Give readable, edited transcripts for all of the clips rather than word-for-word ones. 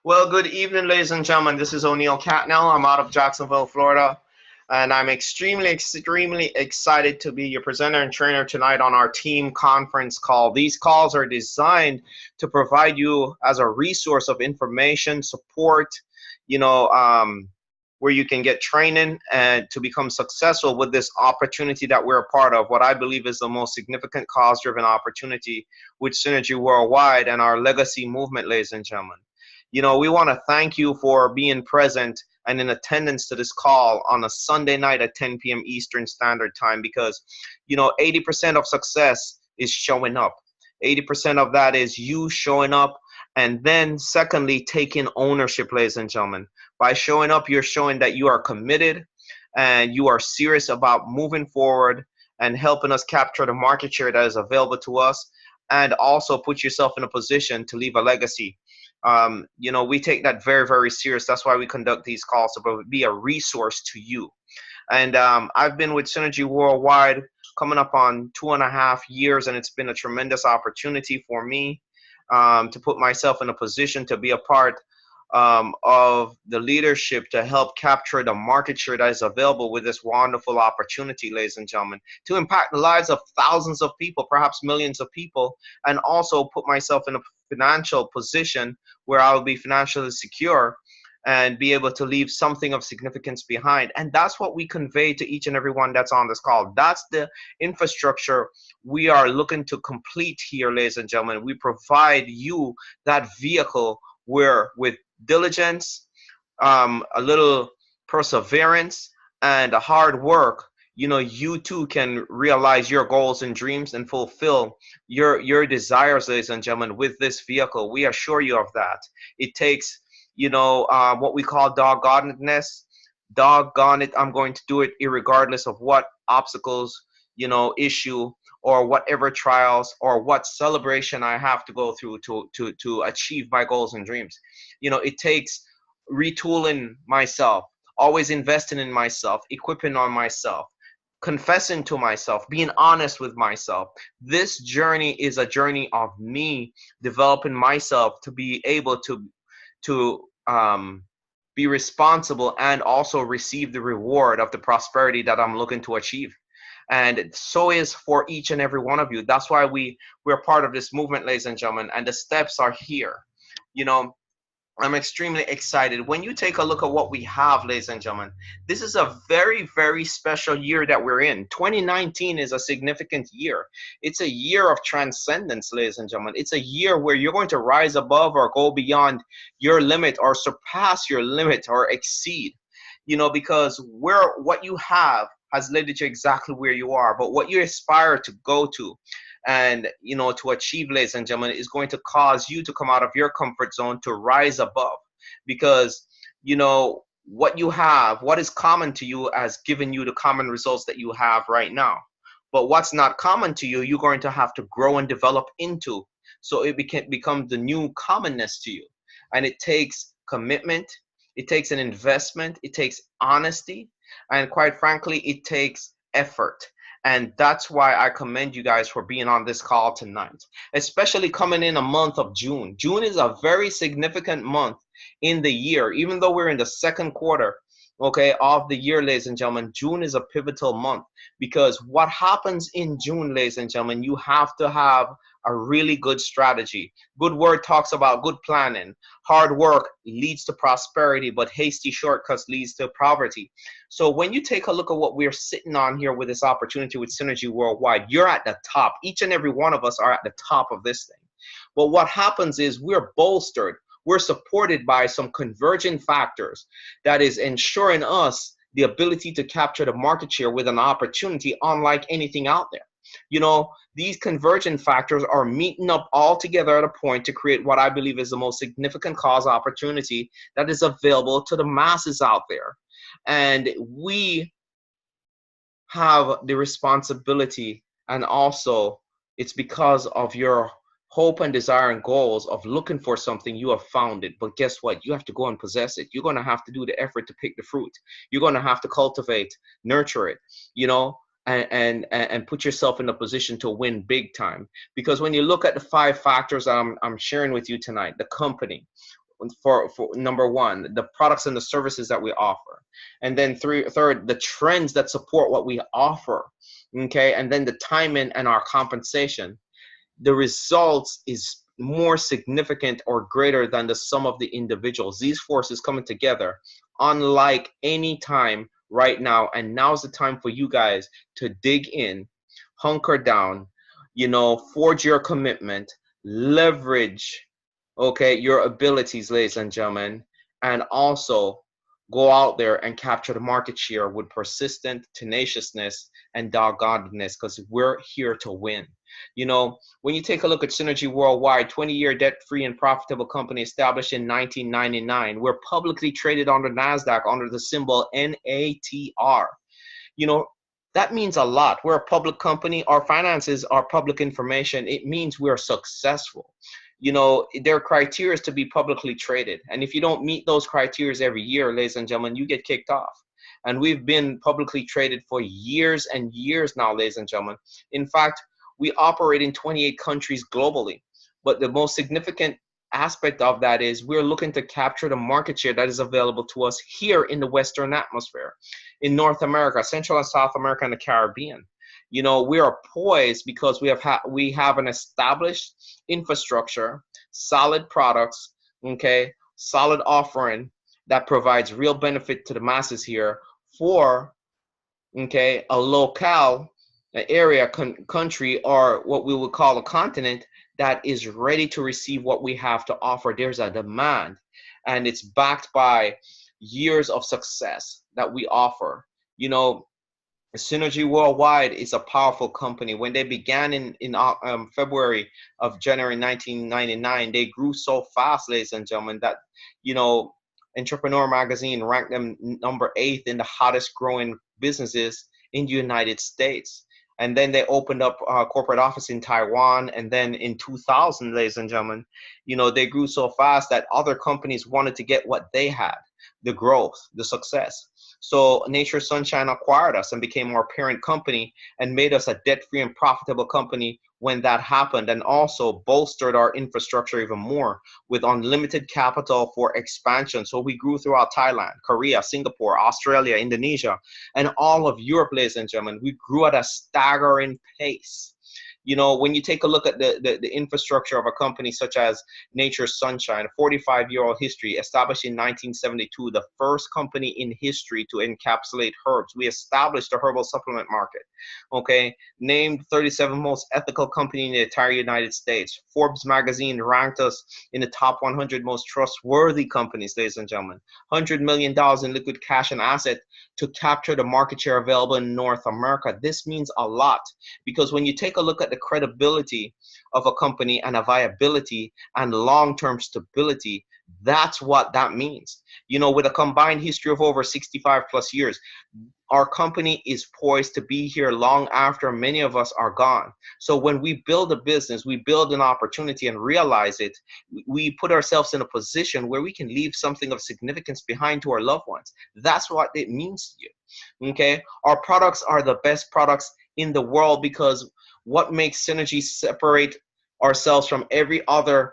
Well, good evening, ladies and gentlemen. This is O'Neill Catnell. I'm out of Jacksonville, Florida, and I'm extremely excited to be your presenter and trainer tonight on our team conference call. These calls are designed to provide you as a resource of information, support, you know, um, where you can get training and to become successful with this opportunity that we're a part of. What I believe is the most significant cause-driven opportunity with Synergy Worldwide and our legacy movement, ladies and gentlemen. We want to thank you for being present and in attendance to this call on a Sunday night at 10 p.m. Eastern Standard Time because, 80% of success is showing up. 80% of that is you showing up. And then, secondly, taking ownership, ladies and gentlemen. By showing up, you're showing that you are committed and you are serious about moving forward and helping us capture the market share that is available to us and also put yourself in a position to leave a legacy. We take that very serious. That's why we conduct these calls to be a resource to you. And I've been with Synergy Worldwide coming up on 2.5 years, and it's been a tremendous opportunity for me to put myself in a position to be a part of the leadership to help capture the market share that is available with this wonderful opportunity, ladies and gentlemen, to impact the lives of thousands of people, perhaps millions of people, and also put myself in a financial position where I will be financially secure and be able to leave something of significance behind. And that's what we convey to each and everyone that's on this call. That's the infrastructure we are looking to complete here, ladies and gentlemen. We provide you that vehicle where, with diligence, a little perseverance, and a hard work, you too can realize your goals and dreams and fulfill your desires, ladies and gentlemen, with this vehicle. We assure you of that. It takes, what we call doggonedness. Doggone it, I'm going to do it irregardless of what obstacles, issue or whatever trials or what celebration I have to go through to achieve my goals and dreams. It takes retooling myself, always investing in myself, equipping on myself, confessing to myself, being honest with myself. This journey is a journey of me developing myself to be able to be responsible and also receive the reward of the prosperity that I'm looking to achieve. And so is for each and every one of you. That's why we're part of this movement, ladies and gentlemen, and the steps are here. You know, I'm extremely excited. When you take a look at what we have, ladies and gentlemen, this is a very special year that we're in. 2019 is a significant year. It's a year of transcendence, ladies and gentlemen. It's a year where you're going to rise above or go beyond your limit or surpass your limit or exceed. Because what you have has led you to exactly where you are, but what you aspire to go to and to achieve, ladies and gentlemen, is going to cause you to come out of your comfort zone to rise above, because what you have, what is common to you, has given you the common results that you have right now. But what's not common to you, you're going to have to grow and develop into, so it can become the new commonness to you. And it takes commitment, it takes an investment, it takes honesty, and quite frankly, it takes effort. And that's why I commend you guys for being on this call tonight, especially coming in a month of June. June is a very significant month in the year, even though we're in the second quarter, okay, of the year, ladies and gentlemen. June is a pivotal month because what happens in June, ladies and gentlemen, you have to have a really good strategy. Good word talks about good planning. Hard work leads to prosperity, but hasty shortcuts leads to poverty. So when you take a look at what we're sitting on here with this opportunity with Synergy Worldwide, you're at the top. Each and every one of us are at the top of this thing. But what happens is we're bolstered. We're supported by some convergent factors that is ensuring us the ability to capture the market share with an opportunity unlike anything out there. These convergent factors are meeting up all together at a point to create what I believe is the most significant cause opportunity that is available to the masses out there. And we have the responsibility, and also it's because of your hope and desire and goals of looking for something, you have found it. But guess what? You have to go and possess it. You're going to have to do the effort to pick the fruit. You're going to have to cultivate, nurture it, and put yourself in a position to win big time. Because when you look at the 5 factors I'm sharing with you tonight, the company, for number one, the products and the services that we offer, and then third, the trends that support what we offer, okay, and then the timing and our compensation. The results is more significant or greater than the sum of the individuals. These forces coming together unlike any time right now, and now's the time for you guys to dig in, hunker down, forge your commitment, leverage, okay, your abilities, ladies and gentlemen, and also go out there and capture the market share with persistent tenaciousness and doggedness, because we're here to win. When you take a look at Synergy Worldwide, 20-year debt-free and profitable company established in 1999. We're publicly traded on the NASDAQ under the symbol NATR. That means a lot. We're a public company. Our finances are public information. It means we're successful. There are criteria to be publicly traded. And if you don't meet those criteria every year, ladies and gentlemen, you get kicked off. And we've been publicly traded for years and years now, ladies and gentlemen. In fact, we operate in 28 countries globally. But the most significant aspect of that is we're looking to capture the market share that is available to us here in the Western hemisphere, in North America, Central and South America, and the Caribbean. We are poised because we have an established infrastructure, solid products, okay, solid offering that provides real benefit to the masses here for, okay, a locale, an area, country, or what we would call a continent that is ready to receive what we have to offer. There's a demand, and it's backed by years of success that we offer. Synergy Worldwide is a powerful company. When they began in February of January 1999, they grew so fast, ladies and gentlemen, that Entrepreneur Magazine ranked them number 8 in the hottest growing businesses in the United States. And then they opened up a corporate office in Taiwan. And then in 2000, ladies and gentlemen, they grew so fast that other companies wanted to get what they had, the growth, the success. So Nature Sunshine acquired us and became our parent company and made us a debt-free and profitable company when that happened, and also bolstered our infrastructure even more with unlimited capital for expansion. So we grew throughout Thailand, Korea, Singapore, Australia, Indonesia, and all of Europe, ladies and gentlemen. We grew at a staggering pace. When you take a look at the infrastructure of a company such as Nature Sunshine, a 45-year-old history, established in 1972, the first company in history to encapsulate herbs. We established the herbal supplement market, okay? Named 37th most ethical company in the entire United States. Forbes magazine ranked us in the top 100 most trustworthy companies, ladies and gentlemen. $100 million in liquid cash and asset to capture the market share available in North America. This means a lot, because when you take a look at the credibility of a company and a viability and long-term stability, that's what that means. With a combined history of over 65 plus years, our company is poised to be here long after many of us are gone. So when we build a business, we build an opportunity and realize it, we put ourselves in a position where we can leave something of significance behind to our loved ones. That's what it means to you, okay? Our products are the best products in the world, because what makes Synergy separate ourselves from every other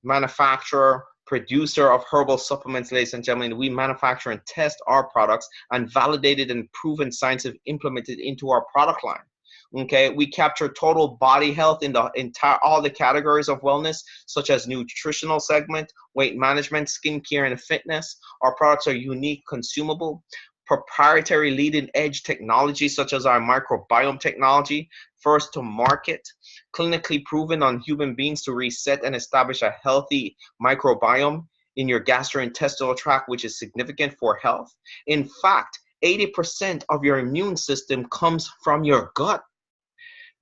manufacturer, producer of herbal supplements, ladies and gentlemen, we manufacture and test our products, and validated and proven science have implemented into our product line. Okay, we capture total body health in the entire, all the categories of wellness, such as nutritional segment, weight management, skincare, and fitness. Our products are unique, consumable, proprietary leading edge technology, such as our microbiome technology, first to market, clinically proven on human beings to reset and establish a healthy microbiome in your gastrointestinal tract, which is significant for health. In fact, 80% of your immune system comes from your gut.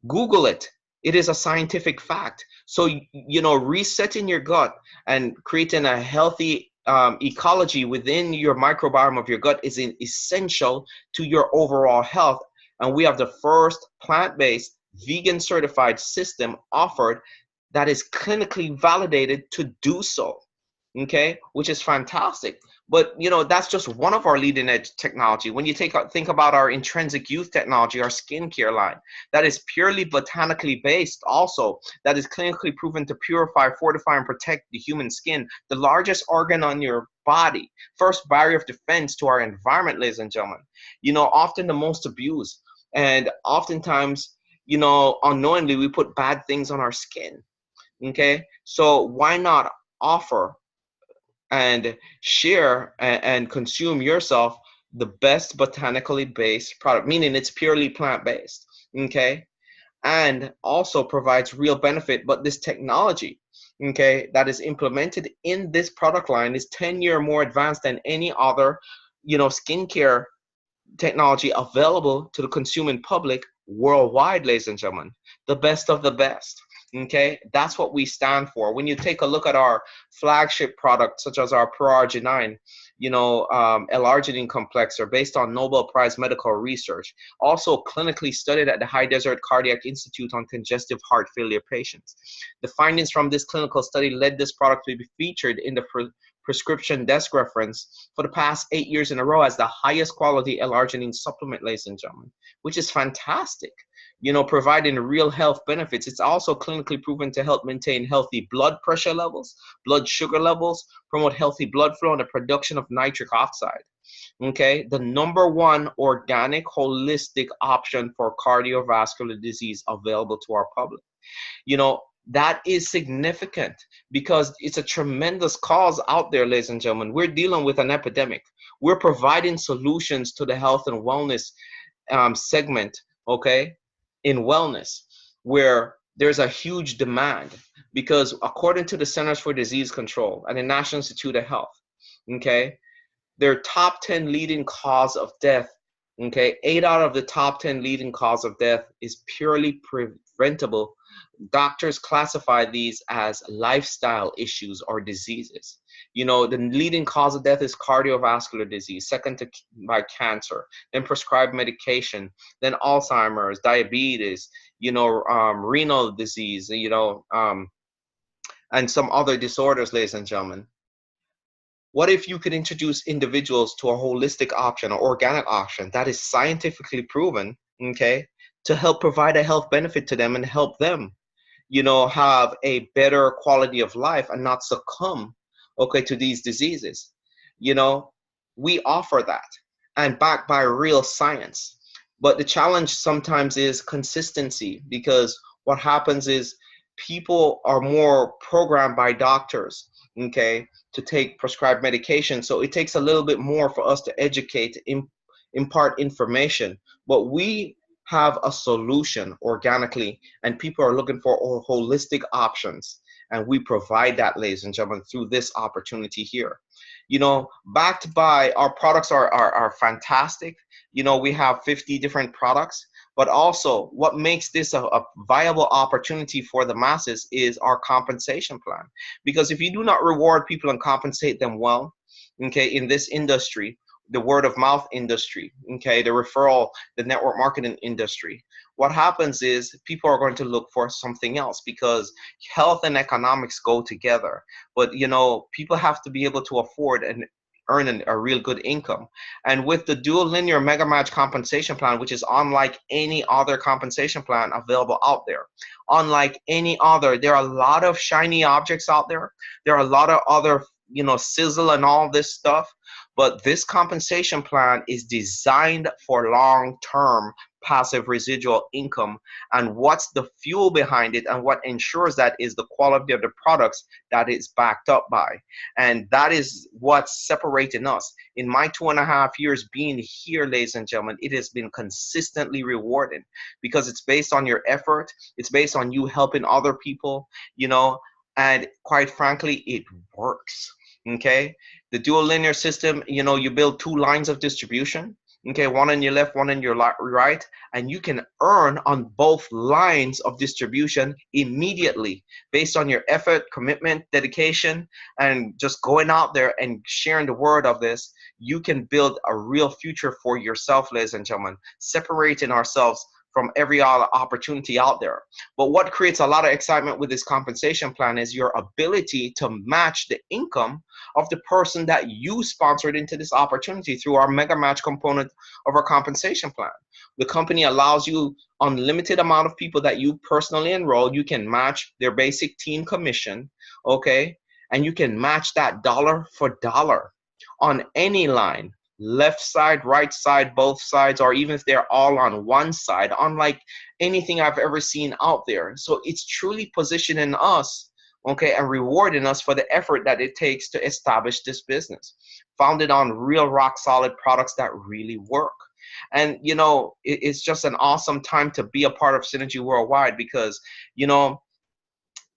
Google it. It is a scientific fact. So, resetting your gut and creating a healthy ecology within your microbiome of your gut is essential to your overall health. And we have the first plant-based, vegan certified system offered that is clinically validated to do so, okay, which is fantastic. But that's just one of our leading edge technology. When you think about our intrinsic youth technology, our skincare line, that is purely botanically based, also that is clinically proven to purify, fortify, and protect the human skin, the largest organ on your body, first barrier of defense to our environment, ladies and gentlemen. Often the most abused, and oftentimes, unknowingly we put bad things on our skin. Okay, so why not offer and share and consume yourself the best botanically based product, meaning it's purely plant based, okay, and also provides real benefit. But this technology, okay, that is implemented in this product line is 10-year more advanced than any other, skincare technology available to the consuming public worldwide, ladies and gentlemen. The best of the best. Okay, that's what we stand for. When you take a look at our flagship products, such as our ProArgi-9, L-arginine complex, are based on Nobel Prize medical research, also clinically studied at the High Desert Cardiac Institute on congestive heart failure patients. The findings from this clinical study led this product to be featured in the prescription desk reference for the past 8 years in a row as the highest quality L-arginine supplement, ladies and gentlemen, which is fantastic. Providing real health benefits. It's also clinically proven to help maintain healthy blood pressure levels, blood sugar levels, promote healthy blood flow, and the production of nitric oxide. Okay, the number one organic, holistic option for cardiovascular disease available to our public. That is significant because it's a tremendous cause out there, ladies and gentlemen. We're dealing with an epidemic. We're providing solutions to the health and wellness segment, okay, in wellness, where there's a huge demand, because according to the Centers for Disease Control and the National Institute of Health, okay, their top 10 leading cause of death, okay, 8 out of the top 10 leading cause of death is purely preventable. Doctors classify these as lifestyle issues or diseases. The leading cause of death is cardiovascular disease, second by cancer, then prescribed medication, then Alzheimer's, diabetes, renal disease, and some other disorders, ladies and gentlemen. What if you could introduce individuals to a holistic option, or organic option that is scientifically proven, okay, to help provide a health benefit to them and help them, have a better quality of life and not succumb, okay, to these diseases? We offer that and backed by real science. But the challenge sometimes is consistency, because what happens is people are more programmed by doctors, okay, to take prescribed medication. So it takes a little bit more for us to educate, impart information. But we have a solution organically, and people are looking for holistic options. And we provide that, ladies and gentlemen, through this opportunity here. Backed by our products are fantastic. We have 50 different products. But also, what makes this a viable opportunity for the masses is our compensation plan. Because if you do not reward people and compensate them well, okay, in this industry, the word of mouth industry, okay, the referral, the network marketing industry, what happens is people are going to look for something else, because health and economics go together. But, people have to be able to afford and earn a real good income. And with the dual linear mega match compensation plan, which is unlike any other compensation plan available out there, unlike any other, there are a lot of shiny objects out there. There are a lot of other, sizzle and all this stuff. But this compensation plan is designed for long-term passive residual income. And what's the fuel behind it, and what ensures that is the quality of the products that it's backed up by. And that is what's separating us. In my 2.5 years being here, ladies and gentlemen, it has been consistently rewarding, because it's based on your effort. It's based on you helping other people, and quite frankly, it works. Okay, the dual linear system, you build 2 lines of distribution, okay, one on your left, one on your right, and you can earn on both lines of distribution immediately based on your effort, commitment, dedication, and just going out there and sharing the word of this. You can build a real future for yourself, ladies and gentlemen, separating ourselves from every other opportunity out there. But what creates a lot of excitement with this compensation plan is your ability to match the income of the person that you sponsored into this opportunity through our mega match component of our compensation plan. The company allows you unlimited amount of people that you personally enroll. You can match their basic team commission, okay? And you can match that dollar for dollar on any line, left side, right side, both sides, or even if they're all on one side, unlike anything I've ever seen out there. So it's truly positioning us, okay, and rewarding us for the effort that it takes to establish this business, founded on real rock solid products that really work. And it's just an awesome time to be a part of Synergy Worldwide, because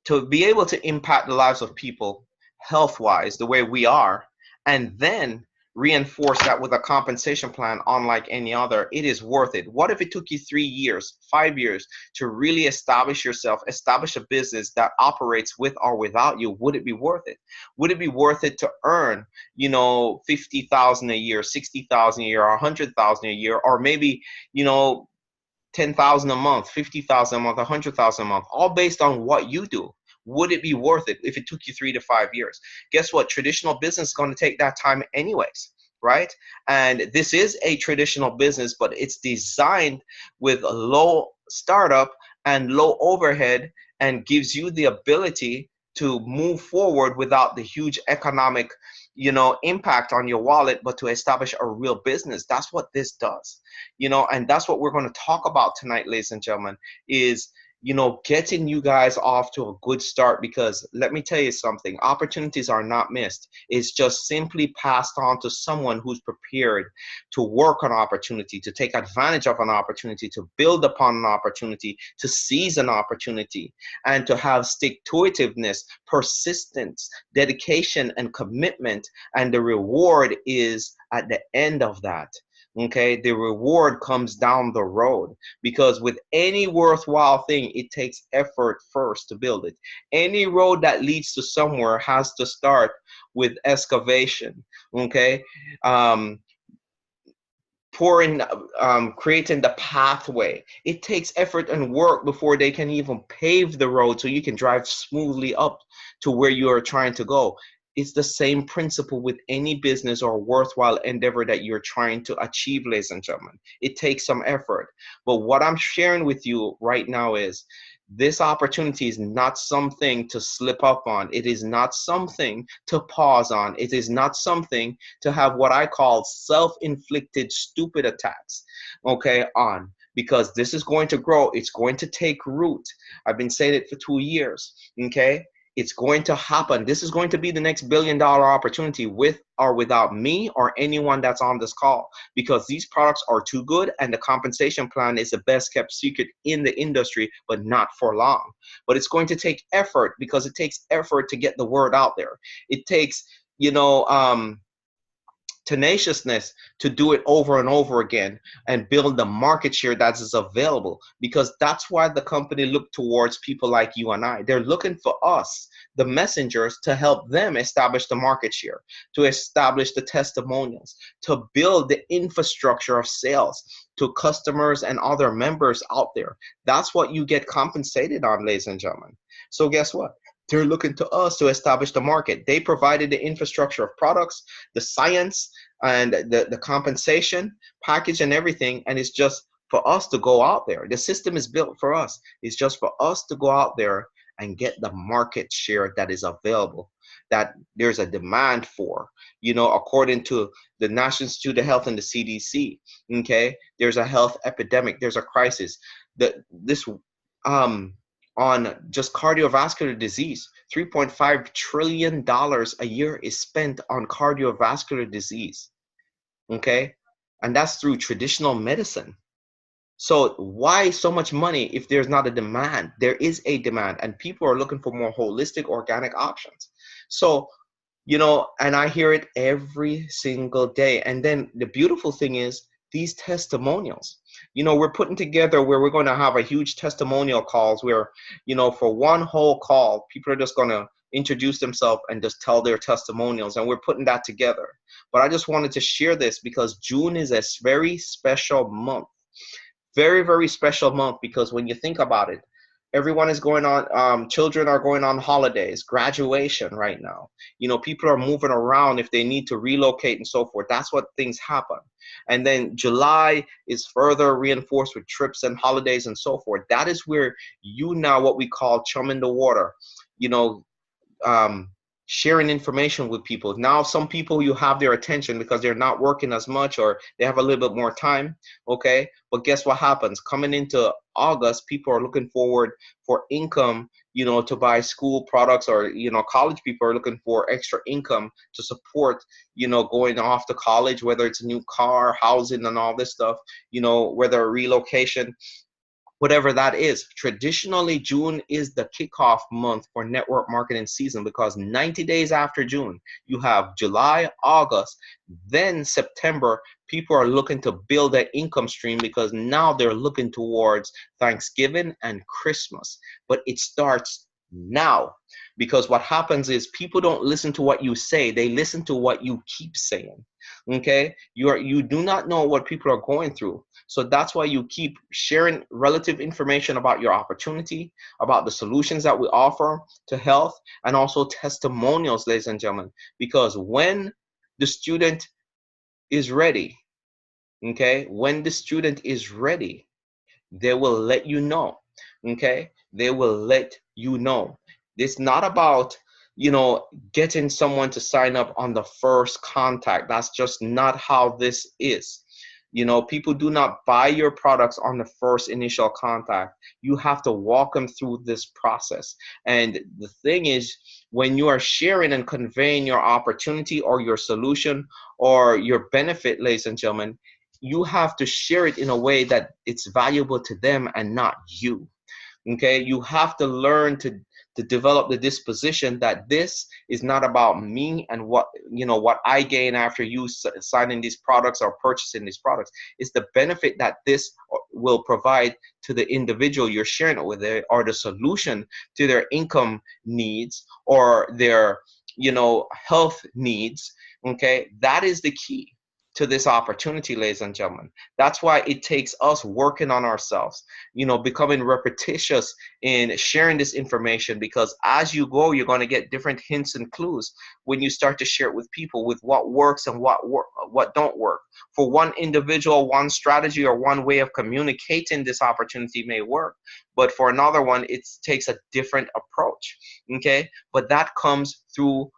to be able to impact the lives of people health wise the way we are, and then reinforce that with a compensation plan unlike any other, it is worth it. What if it took you 3 years, 5 years to really establish yourself, establish a business that operates with or without you? Would it be worth it? Would it be worth it to earn, $50,000 a year, $60,000 a year, or $100,000 a year, or maybe, $10,000 a month, $50,000 a month, $100,000 a month, all based on what you do? Would it be worth it if it took you 3 to 5 years? Guess what? Traditional business is going to take that time anyways, right? And this is a traditional business, but it's designed with a low startup and low overhead, and gives you the ability to move forward without the huge economic, impact on your wallet, but to establish a real business. That's what this does, and that's what we're going to talk about tonight, ladies and gentlemen, is getting you guys off to a good start. Because let me tell you something, opportunities are not missed. It's just simply passed on to someone who's prepared to work on opportunity, to take advantage of an opportunity, to build upon an opportunity, to seize an opportunity, and to have stick-to-itiveness, persistence, dedication, and commitment. And the reward is at the end of that. Okay, the reward comes down the road, because with any worthwhile thing, it takes effort first to build it. Any road that leads to somewhere has to start with excavation. Okay, creating the pathway. It takes effort and work before they can even pave the road so you can drive smoothly up to where you are trying to go. It's the same principle with any business or worthwhile endeavor that you're trying to achieve, ladies and gentlemen. It takes some effort. But what I'm sharing with you right now is this opportunity is not something to slip up on. It is not something to pause on. It is not something to have what I call self-inflicted stupid attacks, okay, on. Because this is going to grow. It's going to take root. I've been saying it for 2 years, okay? It's going to happen. This is going to be the next billion-dollar opportunity, with or without me or anyone that's on this call, because these products are too good, and the compensation plan is the best kept secret in the industry, but not for long. But it's going to take effort, because it takes effort to get the word out there. It takes, tenaciousness to do it over and over again and build the market share that is available, because that's why the company look towards people like you and I. They're looking for us, the messengers, to help them establish the market share, to establish the testimonials, to build the infrastructure of sales to customers and other members out there. That's what you get compensated on, ladies and gentlemen. So guess what? They're looking to us to establish the market. They provided the infrastructure of products, the science, and the compensation package and everything. And it's just for us to go out there. The system is built for us. It's just for us to go out there and get the market share that is available, that there's a demand for, according to the National Institute of Health and the CDC. Okay, there's a health epidemic. There's a crisis. On just cardiovascular disease, $3.5 trillion a year is spent on cardiovascular disease, okay? And that's through traditional medicine. So why so much money if there's not a demand? There is a demand, and people are looking for more holistic, organic options. So, and I hear it every single day. And then the beautiful thing is these testimonials. We're putting together where we're going to have a huge testimonial calls where, for one whole call, people are just going to introduce themselves and just tell their testimonials. And we're putting that together. But I just wanted to share this because June is a very special month. very, very special month because when you think about it, everyone is going on, children are going on holidays, graduation right now. People are moving around if they need to relocate and so forth. That's what things happen. And then July is further reinforced with trips and holidays and so forth. That is where you now what we call chum in the water, you know, um, sharing information with people. Now, some people you have their attention because they're not working as much or they have a little bit more time. Okay. But guess what happens? Coming into August, people are looking forward for income, to buy school products or, college people are looking for extra income to support, going off to college, whether it's a new car, housing and all this stuff, whether a relocation, whatever that is. Traditionally, June is the kickoff month for network marketing season because 90 days after June, you have July, August, then September. People are looking to build their income stream because now they're looking towards Thanksgiving and Christmas. But it starts now because what happens is people don't listen to what you say, they listen to what you keep saying. Okay, you do not know what people are going through. So that's why you keep sharing relative information about your opportunity, about the solutions that we offer to health, and also testimonials, ladies and gentlemen, because when the student is ready, okay, when the student is ready, they will let you know. Okay, they will let you know. It's not about getting someone to sign up on the first contact. That's just not how this is. People do not buy your products on the first initial contact. You have to walk them through this process. And the thing is, when you are sharing and conveying your opportunity or your solution or your benefit, ladies and gentlemen, you have to share it in a way that it's valuable to them and not you. Okay, you have to learn to develop the disposition that this is not about me and what I gain after you signing these products or purchasing these products. It's the benefit that this will provide to the individual you're sharing it with, or the solution to their income needs or their health needs. Okay, that is the key to this opportunity, ladies and gentlemen. That's why it takes us working on ourselves, becoming repetitious in sharing this information, because as you go, you're going to get different hints and clues when you start to share it with people, with what works and what don't work. For one individual, one strategy or one way of communicating this opportunity may work, but for another one, it takes a different approach. Okay, but that comes through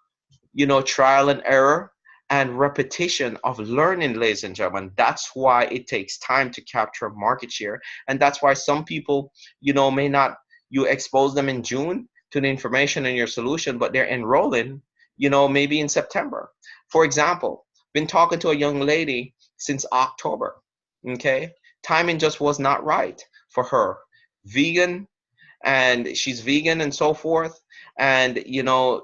trial and error and repetition of learning, ladies and gentlemen. That's why it takes time to capture market share. And that's why some people, may not, you expose them in June to the information in your solution, but they're enrolling, maybe in September. For example, been talking to a young lady since October. Okay. Timing just was not right for her. Vegan, and she's vegan and so forth. And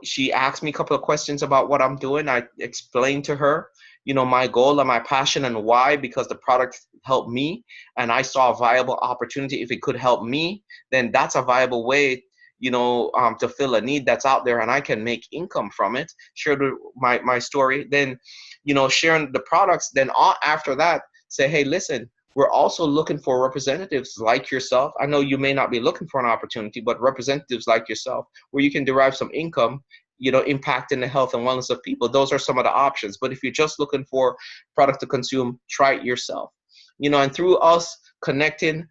she asked me a couple of questions about what I'm doing. I explained to her my goal and my passion and why, because the product helped me and I saw a viable opportunity. If it could help me, then that's a viable way to fill a need that's out there and I can make income from it. Share my story, then sharing the products. Then after that, say, hey, listen, we're also looking for representatives like yourself. I know you may not be looking for an opportunity, but representatives like yourself where you can derive some income, impacting the health and wellness of people. Those are some of the options. But if you're just looking for product to consume, try it yourself. And through us connecting,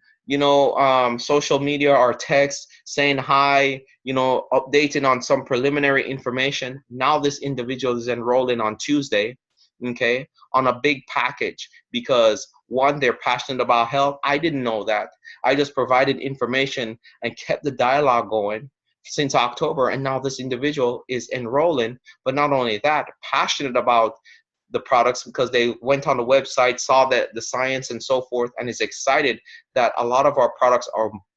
social media or text, saying hi, updating on some preliminary information. Now this individual is enrolling on Tuesday, okay, on a big package because one, they're passionate about health. I didn't know that. I just provided information and kept the dialogue going since October. And now this individual is enrolling, but not only that, passionate about the products because they went on the website, saw that the science and so forth, and is excited that a lot of our products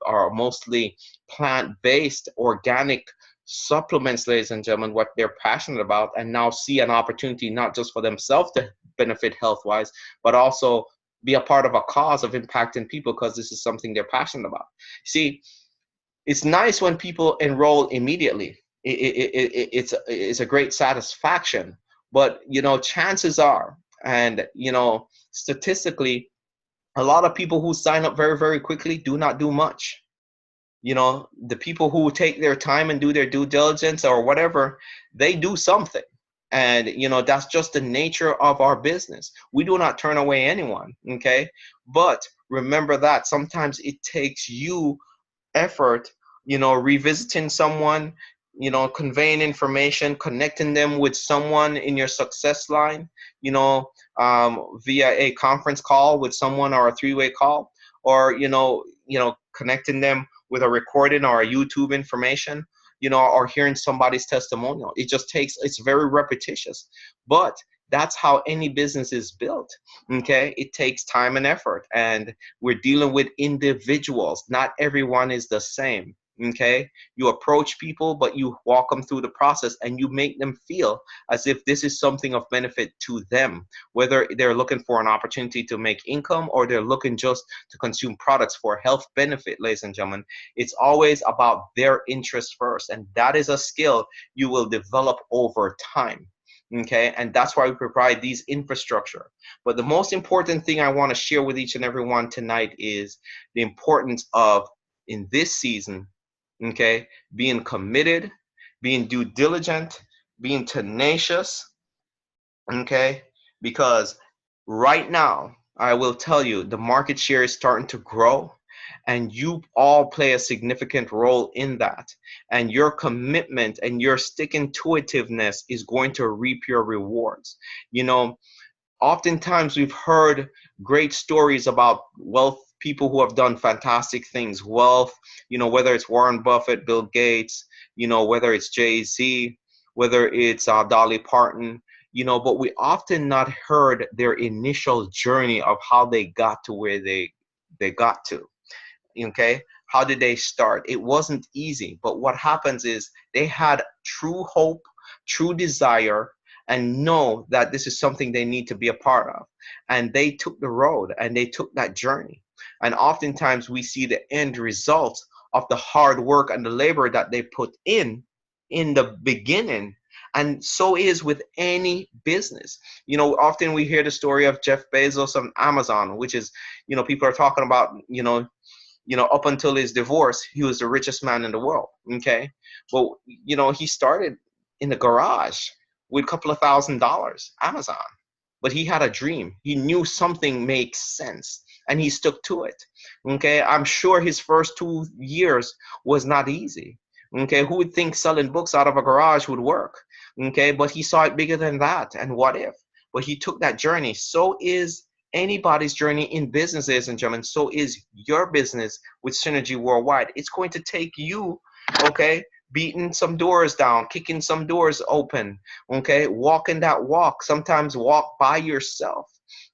are mostly plant-based, organic supplements, ladies and gentlemen, what they're passionate about, and now see an opportunity not just for themselves to benefit health-wise, but also be a part of a cause of impacting people because this is something they're passionate about. See, it's nice when people enroll immediately. It's a great satisfaction, but chances are, and statistically, A lot of people who sign up very, very quickly do not do much. You know, the people who take their time and do their due diligence or whatever, they do something. And, you know, that's just the nature of our business. We do not turn away anyone, okay? But remember that sometimes it takes you effort, you know, revisiting someone, you know, conveying information, connecting them with someone in your success line, you know, via a conference call with someone or a three-way call, or connecting them with a recording or a YouTube information, you know, or hearing somebody's testimonial. It just takes, it's very repetitious, but that's how any business is built. Okay, it takes time and effort, and we're dealing with individuals. Not everyone is the same. Okay, you approach people, but you walk them through the process and you make them feel as if this is something of benefit to them, whether they're looking for an opportunity to make income or they're looking just to consume products for health benefit. Ladies and gentlemen, it's always about their interest first, and that is a skill you will develop over time. Okay, and that's why we provide these infrastructure. But the most important thing I want to share with each and every one tonight is the importance of, in this season, okay, being committed, being due diligent, being tenacious, okay, because right now I will tell you the market share is starting to grow, and you all play a significant role in that, and your commitment and your sticking to itiveness is going to reap your rewards. You know, oftentimes we've heard great stories about wealth, people who have done fantastic things, wealth, you know, whether it's Warren Buffett, Bill Gates, you know, whether it's Jay-Z, whether it's Dolly Parton, you know, but we often not heard their initial journey of how they got to where they got to. Okay, how did they start? It wasn't easy, but what happens is they had true hope, true desire, and know that this is something they need to be a part of, and they took the road and they took that journey. And oftentimes we see the end result of the hard work and the labor that they put in the beginning. And so is with any business. You know, often we hear the story of Jeff Bezos of Amazon, which is, you know, people are talking about, up until his divorce, he was the richest man in the world. Okay. Well, you know, he started in the garage with a couple of $1,000s, Amazon. But he had a dream. He knew something makes sense and he stuck to it. Okay. I'm sure his first 2 years was not easy. Okay. Who would think selling books out of a garage would work? Okay. But he saw it bigger than that. And what if? But he took that journey. So is anybody's journey in business, ladies and gentlemen. So is your business with Synergy Worldwide. It's going to take you, okay, beating some doors down, kicking some doors open, okay, walking that walk, sometimes walk by yourself,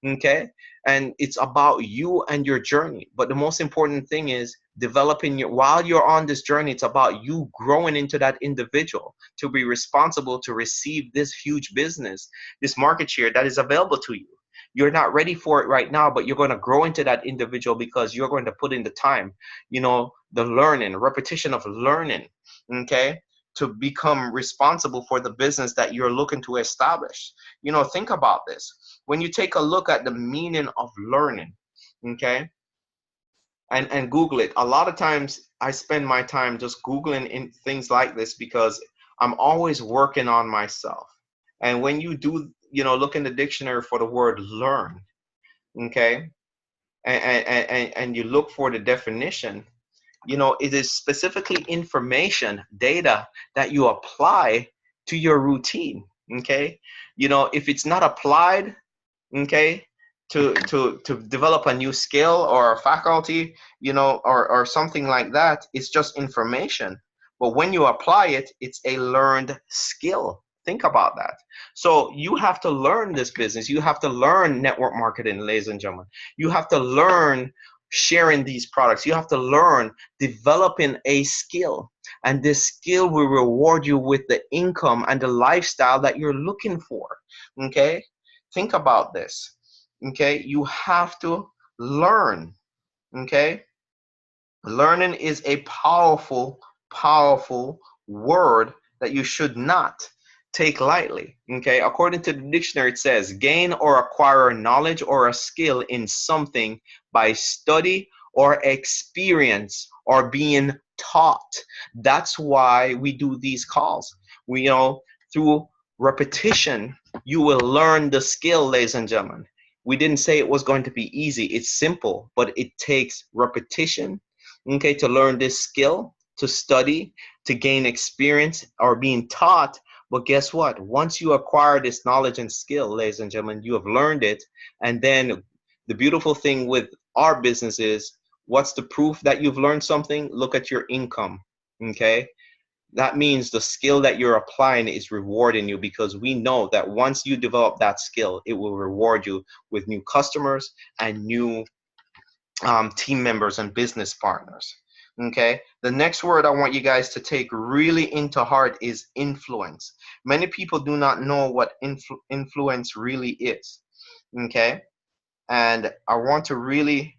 okay, and it's about you and your journey. But the most important thing is developing while you're on this journey, it's about you growing into that individual to be responsible to receive this huge business, this market share that is available to you. You're not ready for it right now, but you're going to grow into that individual because you're going to put in the time, you know, the learning, repetition of learning, okay, to become responsible for the business that you're looking to establish. You know, think about this. When you take a look at the meaning of learning, okay, and Google it. A lot of times I spend my time just Googling in things like this because I'm always working on myself. And when you do, you know, look in the dictionary for the word learn, okay, and you look for the definition, you know, it is specifically information, data that you apply to your routine, okay? You know, if it's not applied, okay, to develop a new skill or a faculty, you know, or something like that, it's just information. But when you apply it, it's a learned skill. Think about that. So you have to learn this business. You have to learn network marketing, ladies and gentlemen. You have to learn sharing these products. You have to learn developing a skill. And this skill will reward you with the income and the lifestyle that you're looking for. Okay? Think about this. Okay? You have to learn. Okay? Learning is a powerful, powerful word that you should not take lightly. Okay, according to the dictionary, it says gain or acquire knowledge or a skill in something by study or experience or being taught. That's why we do these calls. We, through repetition, you will learn the skill, ladies and gentlemen. We didn't say it was going to be easy. It's simple, but it takes repetition, okay, to learn this skill, to study, to gain experience or being taught. But guess what? Once you acquire this knowledge and skill, ladies and gentlemen, you have learned it. And then the beautiful thing with our business is, what's the proof that you've learned something? Look at your income. Okay. That means the skill that you're applying is rewarding you, because we know that once you develop that skill, it will reward you with new customers and new team members and business partners. Okay, the next word I want you guys to take really into heart is influence. Many people do not know what influence really is. Okay, and I want to really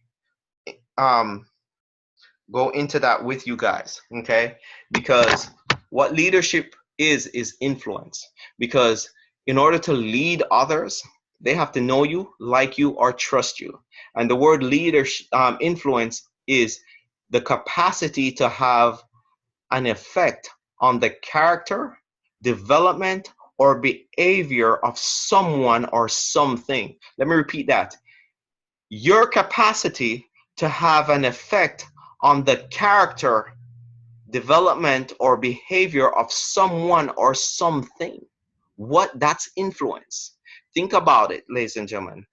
go into that with you guys. Okay, because what leadership is influence. Because in order to lead others, they have to know you, like you, or trust you. And the word leadership, influence, is the capacity to have an effect on the character, development, or behavior of someone or something. Let me repeat that. Your capacity to have an effect on the character, development, or behavior of someone or something. That's influence. Think about it, ladies and gentlemen.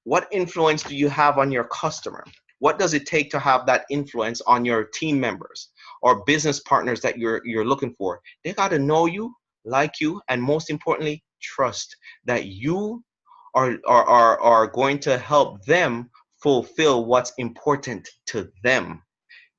What influence do you have on your customer? What does it take to have that influence on your team members or business partners that you're looking for? They got to know you, like you, and most importantly, trust that you are going to help them fulfill what's important to them.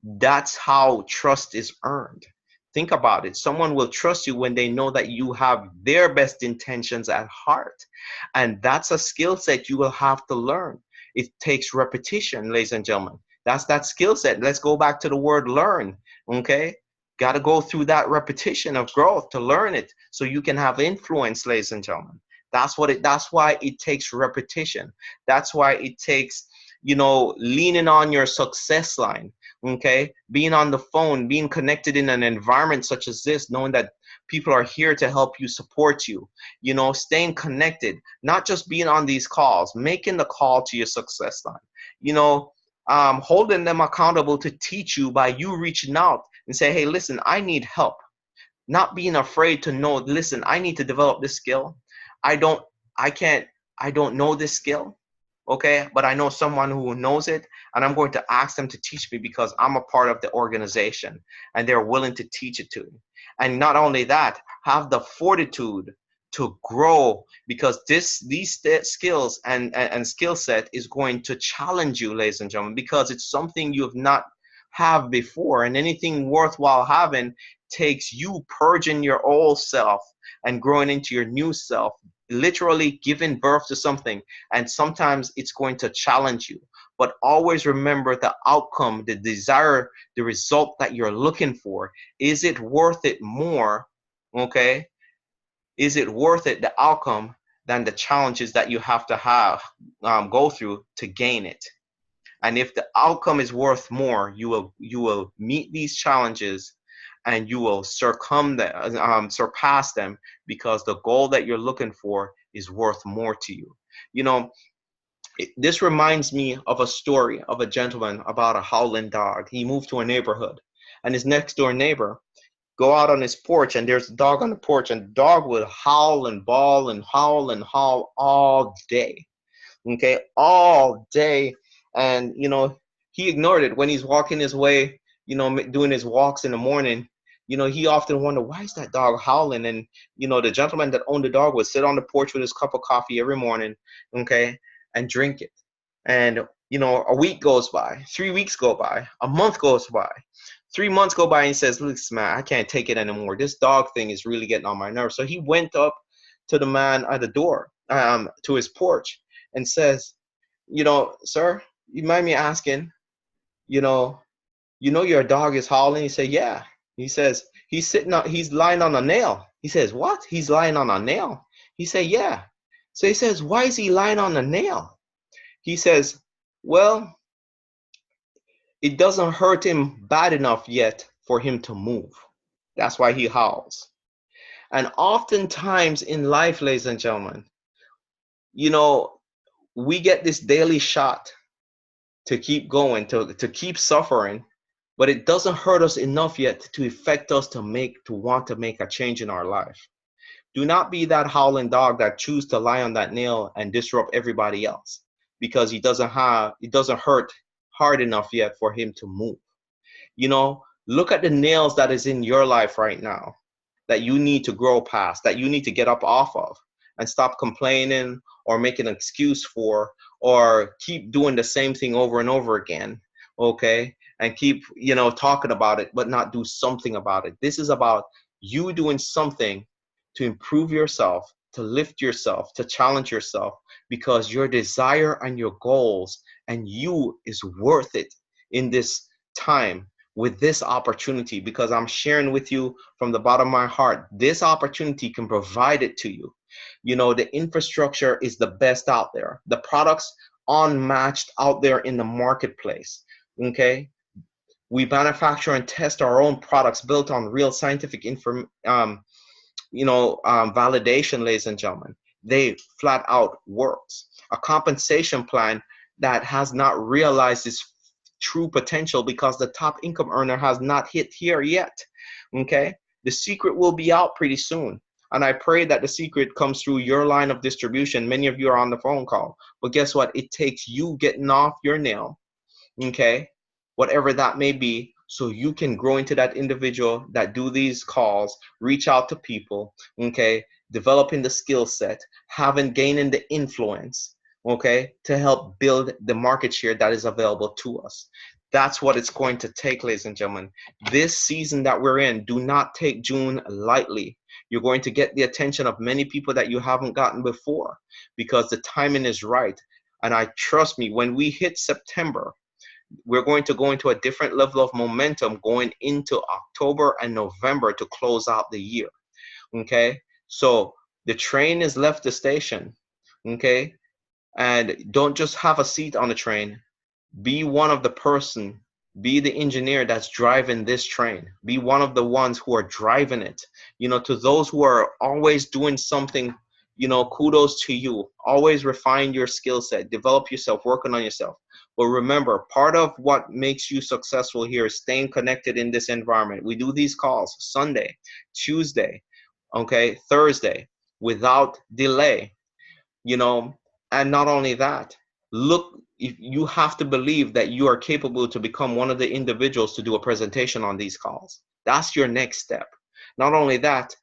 That's how trust is earned. Think about it. Someone will trust you when they know that you have their best intentions at heart. And that's a skill set you will have to learn. It takes repetition, ladies and gentlemen. That's that skill set. Let's go back to the word learn. Okay? Got to go through that repetition of growth to learn it so you can have influence, ladies and gentlemen. That's why it takes repetition. That's why it takes, leaning on your success line. Okay, being on the phone, being connected in an environment such as this, knowing that people are here to help you, support you, staying connected, not just being on these calls, making the call to your success line, holding them accountable to teach you by you reaching out and say, hey, listen, I need help. Not being afraid to know, listen, I need to develop this skill. I don't know this skill. Okay, but I know someone who knows it, and I'm going to ask them to teach me because I'm a part of the organization and they're willing to teach it to me. And not only that, have the fortitude to grow, because these skills and skill set is going to challenge you, ladies and gentlemen, because it's something you have not have before. And anything worthwhile having takes you purging your old self and growing into your new self, literally giving birth to something. And sometimes it's going to challenge you, but always remember the outcome, the desire, the result that you're looking for. Is it worth it more? Okay, is it worth it, the outcome, than the challenges that you have to go through to gain it? And if the outcome is worth more, you will meet these challenges and you will surpass them, because the goal that you're looking for is worth more to you. This reminds me of a story of a gentleman about a howling dog. He moved to a neighborhood, and his next door neighbor go out on his porch, and there's a dog on the porch, and the dog would howl and bawl and howl and howl all day. Okay, all day. And he ignored it when he's walking his way, doing his walks in the morning. He often wondered, why is that dog howling? And the gentleman that owned the dog would sit on the porch with his cup of coffee every morning, okay, and drink it. And a week goes by, 3 weeks go by, a month goes by, 3 months go by, and he says, listen, man, I can't take it anymore. This dog thing is really getting on my nerves. So he went up to the man at the door, to his porch, and says, sir, you mind me asking, your dog is howling? He said, yeah. He says, he's lying on a nail. He says, what? He's lying on a nail? He said, yeah. So he says, why is he lying on a nail? He says, well, it doesn't hurt him bad enough yet for him to move. That's why he howls. And oftentimes in life, ladies and gentlemen, you know, we get this daily shot to keep going, to keep suffering, but it doesn't hurt us enough yet to affect us to want to make a change in our life. Do not be that howling dog that chooses to lie on that nail and disrupt everybody else because it doesn't hurt hard enough yet for him to move. You know, look at the nails that is in your life right now that you need to grow past, that you need to get up off of and stop complaining or making an excuse for, or keep doing the same thing over and over again, okay? And keep, talking about it, but not do something about it. This is about you doing something to improve yourself, to lift yourself, to challenge yourself, because your desire and your goals and you is worth it in this time with this opportunity, because I'm sharing with you from the bottom of my heart, this opportunity can provide it to you. You know, the infrastructure is the best out there. The products unmatched out there in the marketplace, okay? We manufacture and test our own products built on real scientific validation, ladies and gentlemen. They flat out works. A compensation plan that has not realized its true potential because the top income earner has not hit here yet. Okay, the secret will be out pretty soon, and I pray that the secret comes through your line of distribution. Many of you are on the phone call, but guess what? It takes you getting off your nail, okay, whatever that may be, so you can grow into that individual that do these calls, reach out to people, okay, developing the skill set, gaining the influence, okay, to help build the market share that is available to us. That's what it's going to take, ladies and gentlemen. This season that we're in, do not take June lightly. You're going to get the attention of many people that you haven't gotten before because the timing is right. And I trust me, when we hit September, we're going to go into a different level of momentum going into October and November to close out the year. Okay, so the train has left the station. Okay, and don't just have a seat on the train. Be one of the person, be the engineer that's driving this train. Be one of the ones who are driving it. You know, to those who are always doing something, you know, kudos to you. Always refine your skill set, develop yourself, working on yourself. But remember, part of what makes you successful here is staying connected in this environment. We do these calls Sunday, Tuesday, okay, Thursday, without delay, you know. And not only that, look, if you have to believe that you are capable to become one of the individuals to do a presentation on these calls. That's your next step. Not only that,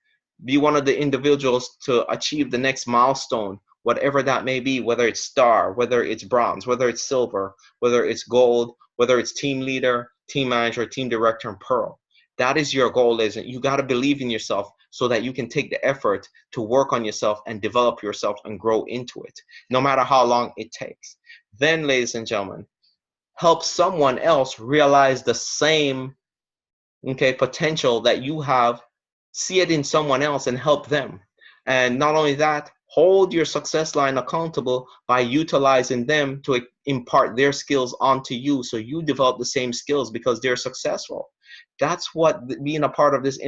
be one of the individuals to achieve the next milestone, whatever that may be, whether it's star, whether it's bronze, whether it's silver, whether it's gold, whether it's team leader, team manager, team director, and pearl. That is your goal, isn't it? You got to believe in yourself so that you can take the effort to work on yourself and develop yourself and grow into it, no matter how long it takes. Then, ladies and gentlemen, help someone else realize the same, okay, potential that you have. See it in someone else and help them. And not only that, hold your success line accountable by utilizing them to impart their skills onto you so you develop the same skills because they're successful. That's what being a part of this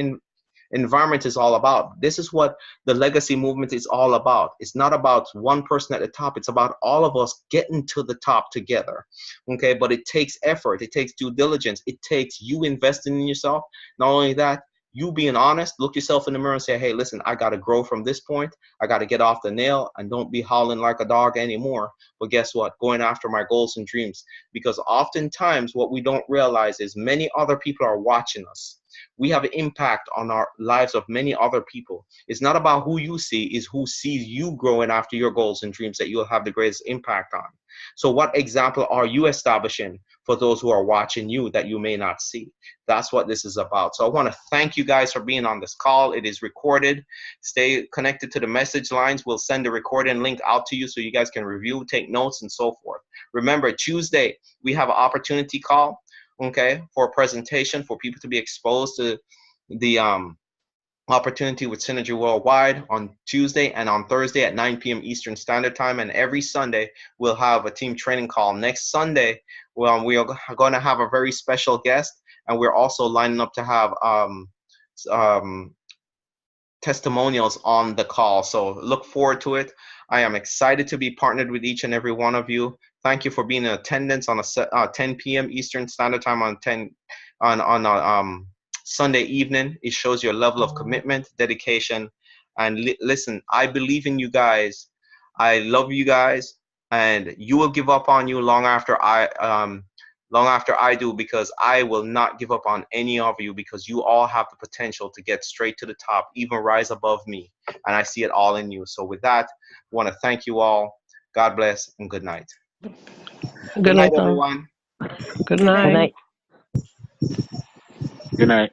environment is all about. This is what the legacy movement is all about. It's not about one person at the top. It's about all of us getting to the top together. Okay, but it takes effort. It takes due diligence. It takes you investing in yourself. Not only that, you being honest, look yourself in the mirror and say, hey, listen, I got to grow from this point. I got to get off the nail and don't be howling like a dog anymore. But guess what? Going after my goals and dreams. Because oftentimes what we don't realize is many other people are watching us. We have an impact on our lives of many other people. It's not about who you see, it's who sees you growing after your goals and dreams that you'll have the greatest impact on. So what example are you establishing for those who are watching you that you may not see? That's what this is about. So I want to thank you guys for being on this call. It is recorded. Stay connected to the message lines. We'll send the recording link out to you so you guys can review, take notes, and so forth. Remember, Tuesday, we have an opportunity call, okay, for a presentation for people to be exposed to the opportunity with Synergy Worldwide on Tuesday and on Thursday at 9 p.m. Eastern Standard Time. And every Sunday, we'll have a team training call. Next Sunday, well, we are going to have a very special guest, and we're also lining up to have um, testimonials on the call. So look forward to it. I am excited to be partnered with each and every one of you. Thank you for being in attendance on a 10 p.m. Eastern Standard Time on Sunday evening. It shows your level of commitment, dedication, and listen. I believe in you guys. I love you guys, and you will give up on you long after I do, because I will not give up on any of you, because you all have the potential to get straight to the top, even rise above me, and I see it all in you. So with that, I want to thank you all. God bless and good night. Good night, everyone. Good Good night. night. Good night.